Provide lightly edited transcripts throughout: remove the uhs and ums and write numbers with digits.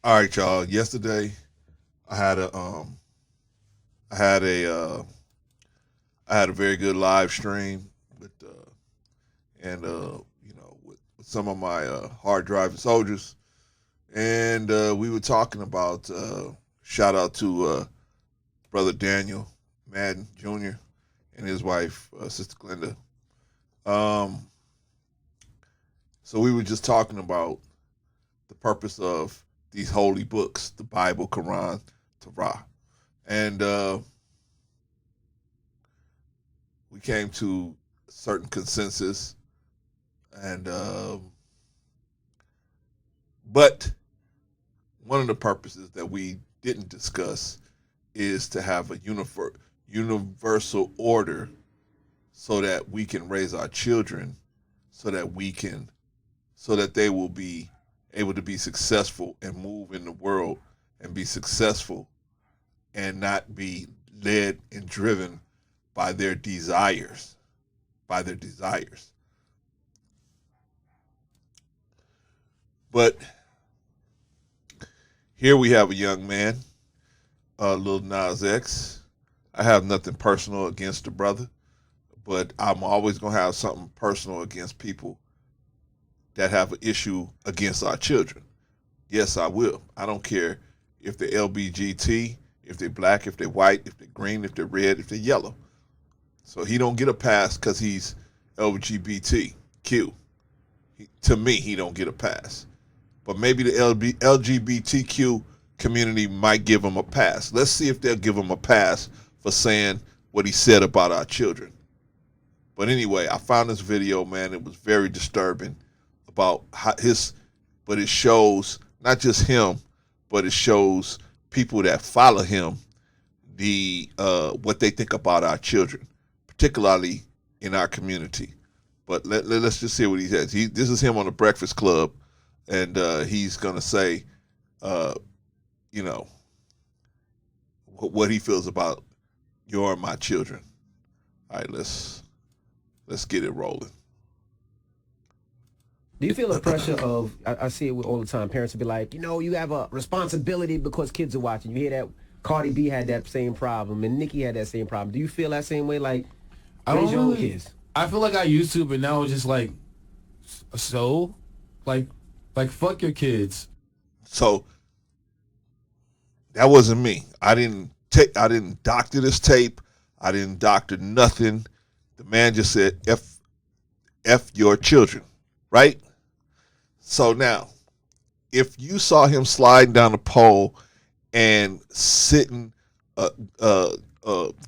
All right, y'all. Yesterday, I had a I had a I had a very good live stream with and with some of my hard driving soldiers, and we were talking about shout out to brother Daniel Madden Jr. and his wife Sister Glenda. Um, so we were just talking about the purpose of these holy books, the Bible, Quran, Torah, and we came to a certain consensus. And but one of the purposes that we didn't discuss is to have a universal order so that we can raise our children, so that we can, so that they will be able to be successful and move in the world and be successful and not be led and driven by their desires, by their desires. But here we have a young man, Lil Nas X. I have nothing personal against the brother, but I'm always going to have something personal against people that have an issue against our children. Yes, I will. I don't care if they're LBGT, if they're black, if they're white, if they're green, if they're red, if they're yellow. So he don't get a pass because he's LGBTQ. To me, he don't get a pass. But maybe the LGBTQ community might give him a pass. Let's see if they'll give him a pass for saying what he said about our children. But anyway, I found this video, man. It was very disturbing about but it shows not just him, but it shows people that follow him the what they think about our children, particularly in our community. But let's just see what he says. This is him on the Breakfast Club, and he's gonna say, uh, you know, what he feels about your and my children. All right, let's get it rolling. Do you feel the pressure of, I see it all the time, parents will be like, you have a responsibility because kids are watching. You hear that Cardi B had that same problem and Nicki had that same problem. Do you feel that same way? Like, I raise don't your own really. kids. I feel like I used to, but now it's just like so, like, fuck your kids. So that wasn't me. I didn't doctor this tape. I didn't doctor nothing. The man just said F your children, right? So now, if you saw him sliding down the pole and sitting, uh,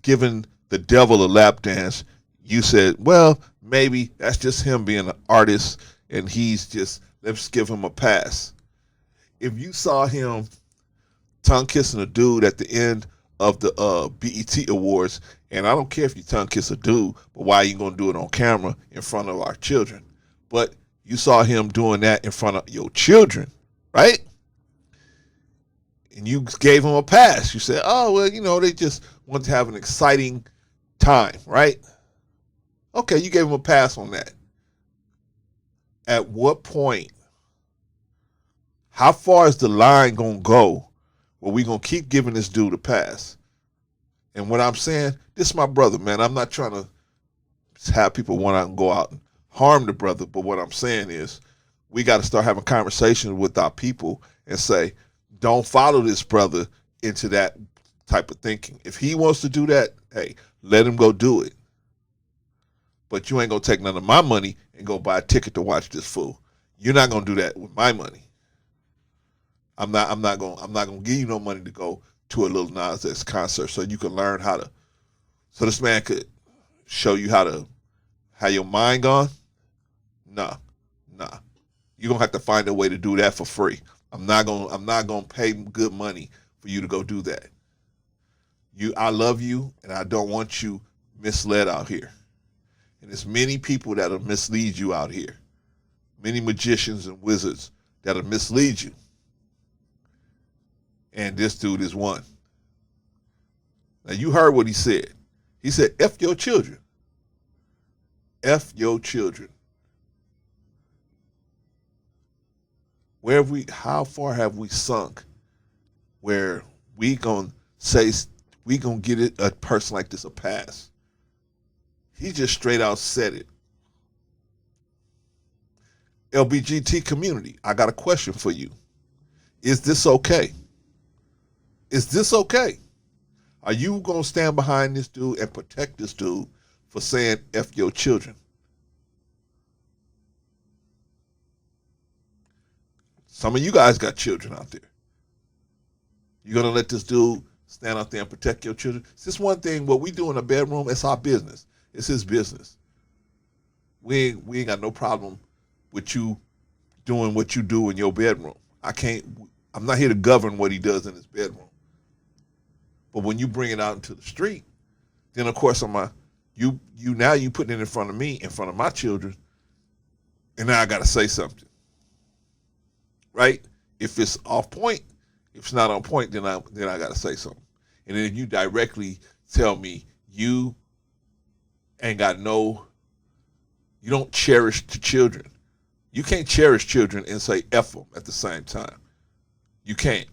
giving the devil a lap dance, you said, well, maybe that's just him being an artist and he's just, let's give him a pass. If you saw him tongue kissing a dude at the end of the BET Awards, and I don't care if you tongue kiss a dude, but why are you gonna do it on camera in front of our children? But you saw him doing that in front of your children, right? And you gave him a pass. You said, "Oh well, they just want to have an exciting time, right?" Okay, you gave him a pass on that. At what point? How far is the line gonna go where we gonna keep giving this dude a pass? And what I'm saying, this is my brother, man. I'm not trying to have people want out and go out and harm the brother, but what I'm saying is we got to start having conversations with our people and say, don't follow this brother into that type of thinking. If he wants to do that, hey, let him go do it. But you ain't gonna take none of my money and go buy a ticket to watch this fool. You're not gonna do that with my money. I'm not gonna give you no money to go to a Lil Nas X concert so you can learn how to. So this man could show you how your mind gone. Nah, nah. You're gonna have to find a way to do that for free. I'm not gonna pay good money for you to go do that. I love you and I don't want you misled out here. And there's many people that'll mislead you out here. Many magicians and wizards that'll mislead you. And this dude is one. Now you heard what he said. He said, F your children. F your children. how far have we sunk where we gonna say we gonna get a person like this a pass? He just straight out said it. LBGT community, I got a question for you. Is this okay? Is this okay? Are you gonna stand behind this dude and protect this dude for saying F your children? Some of you guys got children out there. You gonna let this dude stand out there and protect your children? It's just one thing, what we do in the bedroom, it's our business. It's his business. We ain't got no problem with you doing what you do in your bedroom. I'm not here to govern what he does in his bedroom. But when you bring it out into the street, then of course you putting it in front of me, in front of my children, and now I gotta say something. Right? If it's off point, if it's not on point, then I gotta say something. And then you directly tell me you don't cherish the children. You can't cherish children and say F them at the same time. You can't.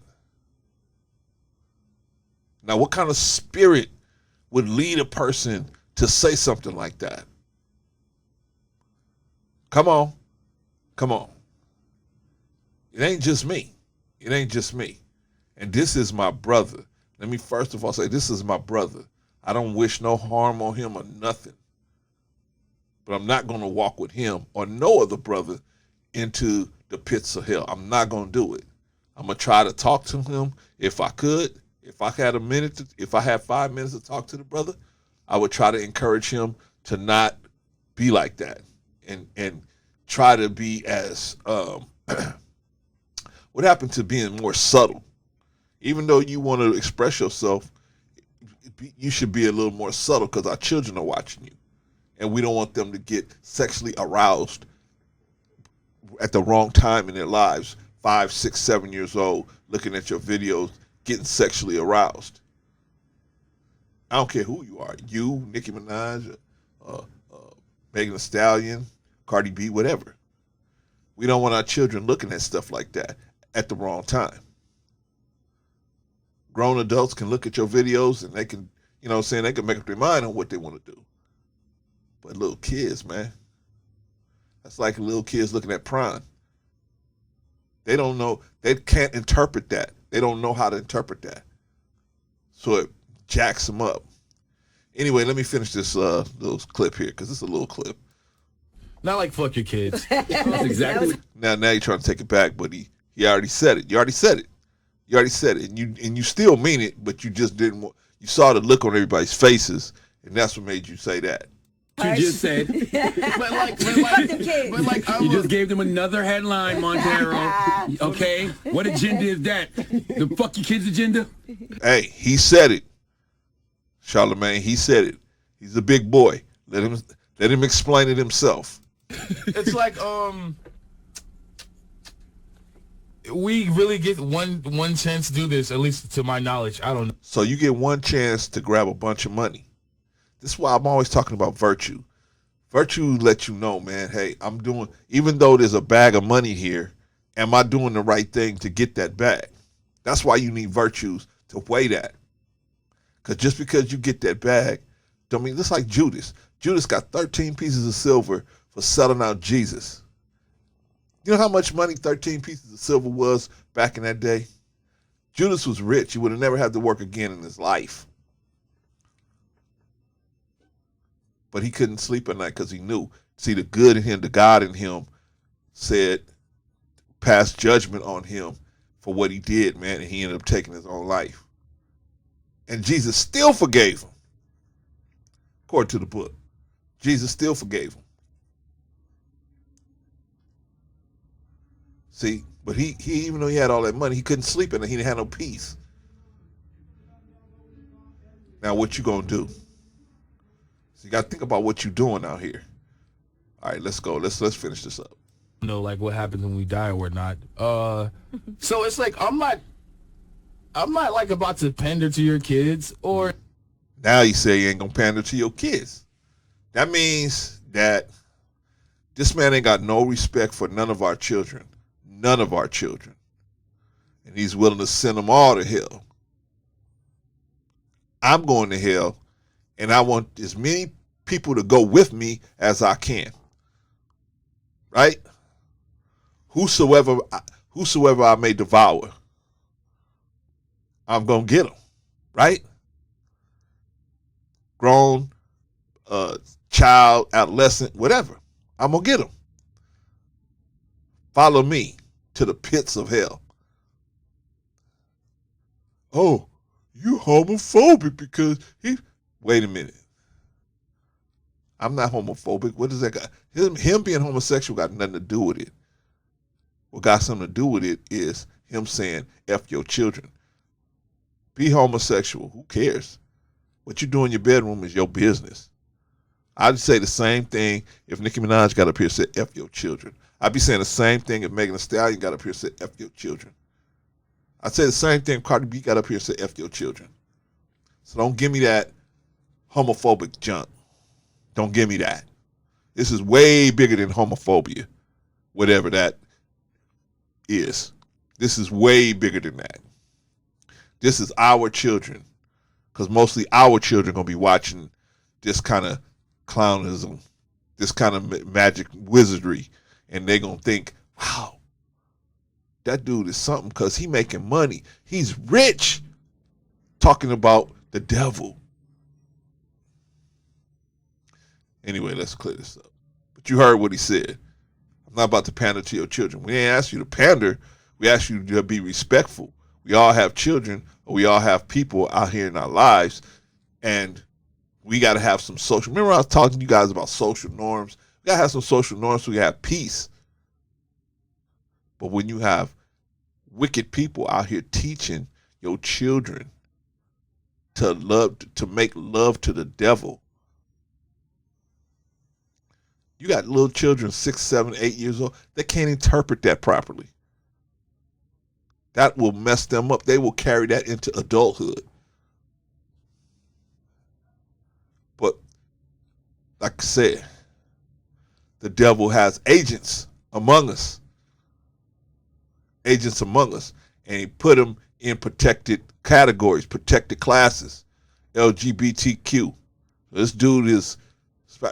Now, what kind of spirit would lead a person to say something like that? Come on. It ain't just me. And this is my brother. Let me first of all say, this is my brother. I don't wish no harm on him or nothing. But I'm not going to walk with him or no other brother into the pits of hell. I'm not going to do it. I'm going to try to talk to him if I could. If I had if I had 5 minutes to talk to the brother, I would try to encourage him to not be like that and try to be as, what happened to being more subtle? Even though you want to express yourself, you should be a little more subtle because our children are watching you. And we don't want them to get sexually aroused at the wrong time in their lives, 5, 6, 7 years old, looking at your videos, getting sexually aroused. I don't care who you are. You, Nicki Minaj, Megan Thee Stallion, Cardi B, whatever. We don't want our children looking at stuff like that at the wrong time. Grown adults can look at your videos and they can, they can make up their mind on what they want to do. But little kids, man, that's like little kids looking at porn. They don't know, they can't interpret that. They don't know how to interpret that. So it jacks them up. Anyway, let me finish this little clip here, because it's a little clip. Not like fuck your kids. That's exactly. Now you're trying to take it back, but he already said it. You already said it. And you still mean it, but you just didn't want, you saw the look on everybody's faces, and that's what made you say that. You just said. You just gave them another headline, Montero. Okay? What agenda is that? The fuck your kids agenda? Hey, he said it. Charlamagne, he said it. He's a big boy. Let him explain it himself. It's like we really get one chance to do this, at least to my knowledge. I don't know. So you get one chance to grab a bunch of money. This is why I'm always talking about virtue. Virtue lets you know, man, hey, even though there's a bag of money here, am I doing the right thing to get that bag? That's why you need virtues to weigh that. Because just because you get that bag, don't mean, just like Judas. Judas got 13 pieces of silver for selling out Jesus. You know how much money 13 pieces of silver was back in that day? Judas was rich. He would have never had to work again in his life. But he couldn't sleep at night because he knew. See, the good in him, the God in him said, passed judgment on him for what he did, man, and he ended up taking his own life. And Jesus still forgave him. According to the book, Jesus still forgave him. See, but he even though he had all that money, he couldn't sleep and he didn't have no peace. Now what you gonna do? So you got to think about what you're doing out here. All right, let's go. Let's finish this up. Like what happens when we die or whatnot. So it's like I'm not like about to pander to your kids or. Now you say you ain't gonna pander to your kids. That means that this man ain't got no respect for none of our children. none of our children. And he's willing to send them all to hell. I'm going to hell, and I want as many people to go with me as I can. Right? Whosoever I may devour, I'm going to get them. Right? Grown, child, adolescent, whatever. I'm going to get them. Follow me to the pits of hell. Oh, you homophobic because he... Wait a minute. I'm not homophobic. What does that got? Him being homosexual got nothing to do with it. What got something to do with it is him saying, F your children. Be homosexual. Who cares? What you do in your bedroom is your business. I'd say the same thing if Nicki Minaj got up here and said, F your children. I'd be saying the same thing if Megan Thee Stallion got up here and said, F your children. I'd say the same thing if Cardi B got up here and said, F your children. So don't give me that homophobic junk. Don't give me that. This is way bigger than homophobia, whatever that is. This is way bigger than that. This is our children, because mostly our children are going to be watching this kind of clownism, this kind of magic wizardry, and they're going to think, wow, that dude is something because he making money. He's rich, talking about the devil. Anyway, let's clear this up. But you heard what he said. I'm not about to pander to your children. We ain't asked you to pander. We asked you to be respectful. We all have children, or we all have people out here in our lives, and we got to have some social. Remember I was talking to you guys about social norms? We got to have some social norms so we have peace. But when you have wicked people out here teaching your children to love, to make love to the devil, you got little children, 6, 7, 8 years old, they can't interpret that properly. That will mess them up. They will carry that into adulthood. But like I said, the devil has agents among us. Agents among us. And he put them in protected categories, protected classes. LGBTQ. This dude is...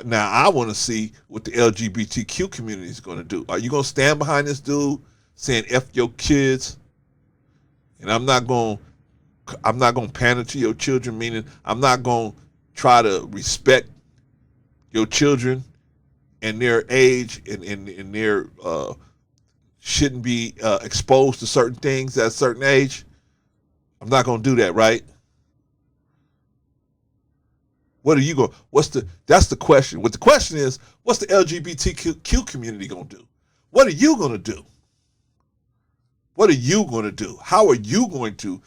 Now, I want to see what the LGBTQ community is going to do. Are you going to stand behind this dude saying F your kids? And I'm not going to pander to your children, meaning I'm not going to try to respect your children and their age and their shouldn't be exposed to certain things at a certain age. I'm not going to do that, right? What are you going? That's the question. What the question is, what's the LGBTQ community going to do? What are you going to do? What are you going to do? How are you going to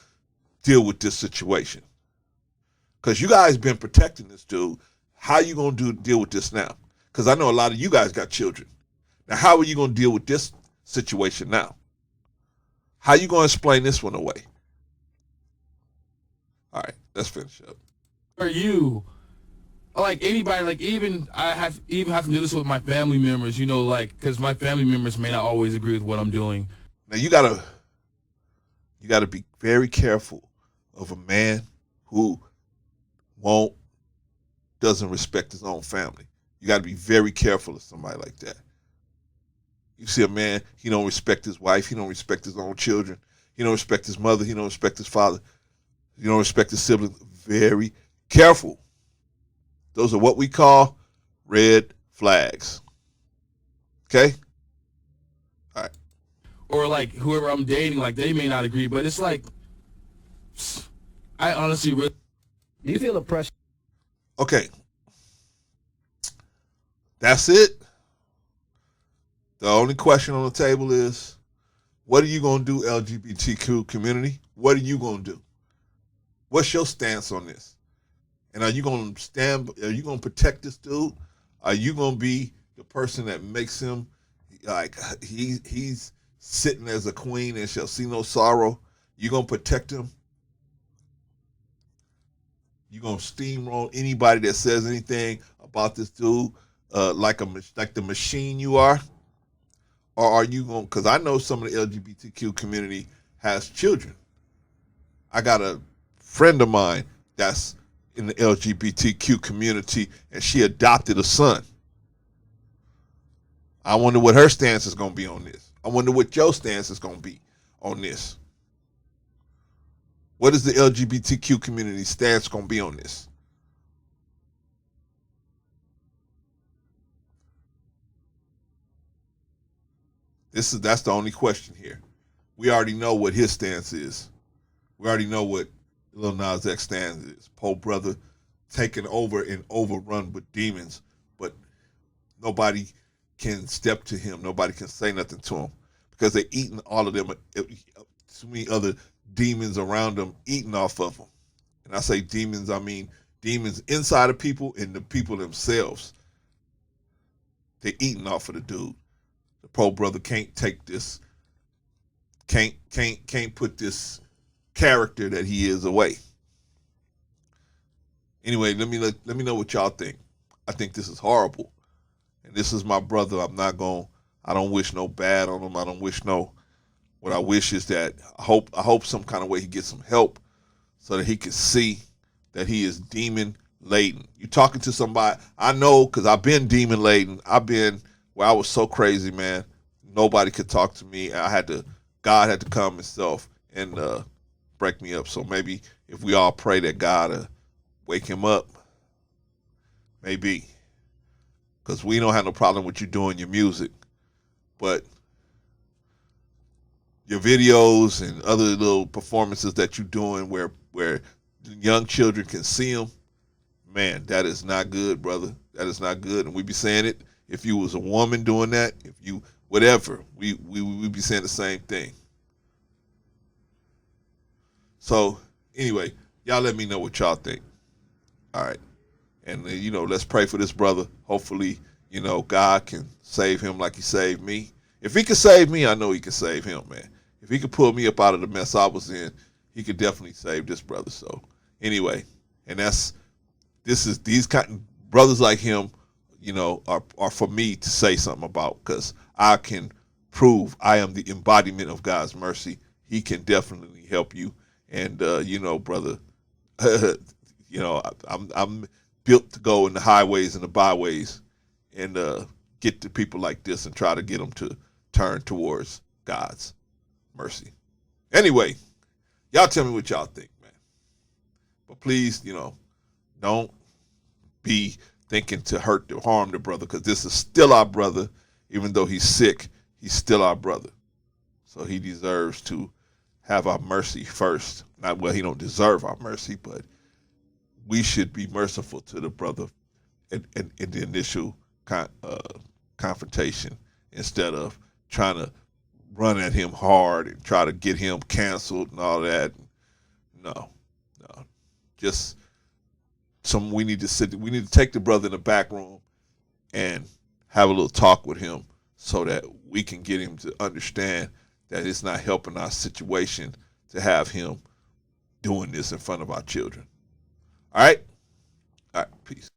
deal with this situation? Because you guys been protecting this dude. How are you going to deal with this now? Because I know a lot of you guys got children. Now, how are you going to deal with this situation now? How are you going to explain this one away? All right, let's finish up. Are you? Like anybody, like even I have to do this with my family members, you know, like because my family members may not always agree with what I'm doing. Now you gotta be very careful of a man who doesn't respect his own family. You gotta be very careful of somebody like that. You see a man, he don't respect his wife, he don't respect his own children, he don't respect his mother, he don't respect his father, he don't respect his siblings. Very careful. Those are what we call red flags. Okay? All right. Or like whoever I'm dating, like they may not agree, but it's like, I honestly really... Do you feel the pressure? Okay. That's it. The only question on the table is, what are you going to do, LGBTQ community? What are you going to do? What's your stance on this? And are you going to protect this dude? Are you going to be the person that makes him like he's sitting as a queen and shall see no sorrow? You going to protect him? You going to steamroll anybody that says anything about this dude like the machine you are? Or are you going, because I know some of the LGBTQ community has children. I got a friend of mine that's in the LGBTQ community, and she adopted a son. I wonder what her stance is going to be on this. I wonder what your stance is going to be on this. What is the LGBTQ community stance going to be on this? That's the only question here. We already know what his stance is. We already know what Lil Nas X stance is. Poe brother taken over and overrun with demons, but nobody can step to him. Nobody can say nothing to him because they're eating all of them. Too many other demons around them eating off of them. And I say demons, I mean demons inside of people and the people themselves. They're eating off of the dude. The Poe brother can't take this, can't put this character that he is away. Anyway, let me know what y'all think. I think this is horrible. And this is my brother. I don't wish no bad on him. I don't wish no, what I wish is that I hope some kind of way he gets some help so that he can see that he is demon laden. You talking to somebody, I know, because I've been demon laden. I've been where I was so crazy, man. Nobody could talk to me. God had to come himself and break me up. So maybe if we all pray that God wake him up, maybe. Because we don't have no problem with you doing your music. But your videos and other little performances that you're doing where young children can see them, man, that is not good, brother. That is not good. And we be saying it. If you was a woman doing that, if you, whatever, we be saying the same thing. So, anyway, y'all let me know what y'all think. All right. And, let's pray for this brother. Hopefully, God can save him like he saved me. If he can save me, I know he can save him, man. If he could pull me up out of the mess I was in, he could definitely save this brother. So, anyway, and these kind of brothers like him, are for me to say something about, because I can prove I am the embodiment of God's mercy. He can definitely help you. And, brother, I'm built to go in the highways and the byways and get to people like this and try to get them to turn towards God's mercy. Anyway, y'all tell me what y'all think, man. But please, don't be thinking to hurt or harm the brother, because this is still our brother. Even though he's sick, he's still our brother. So he deserves to have our mercy first. He don't deserve our mercy, but we should be merciful to the brother in the initial confrontation, instead of trying to run at him hard and try to get him canceled and all that. No. Just we need to take the brother in the back room and have a little talk with him so that we can get him to understand that it's not helping our situation to have him doing this in front of our children. All right? All right, peace.